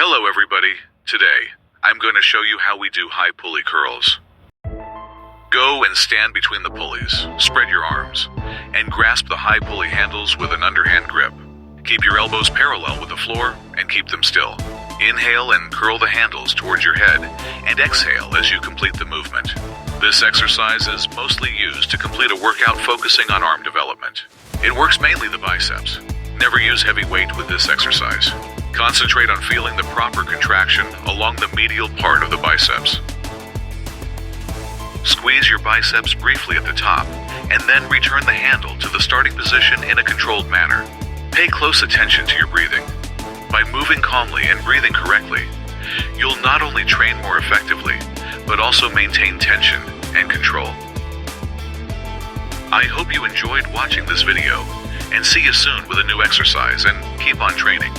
Hello everybody. Today, I'm going to show you how we do high pulley curls. Go and stand between the pulleys, spread your arms, and grasp the high pulley handles with an underhand grip. Keep your elbows parallel with the floor and keep them still. Inhale and curl the handles towards your head, and exhale as you complete the movement. This exercise is mostly used to complete a workout focusing on arm development. It works mainly the biceps. Never use heavy weight with this exercise. Concentrate on feeling the proper contraction along the medial part of the biceps. Squeeze your biceps briefly at the top, and then return the handle to the starting position in a controlled manner. Pay close attention to your breathing. By moving calmly and breathing correctly, you'll not only train more effectively, but also maintain tension and control. I hope you enjoyed watching this video, and see you soon with a new exercise, and keep on training.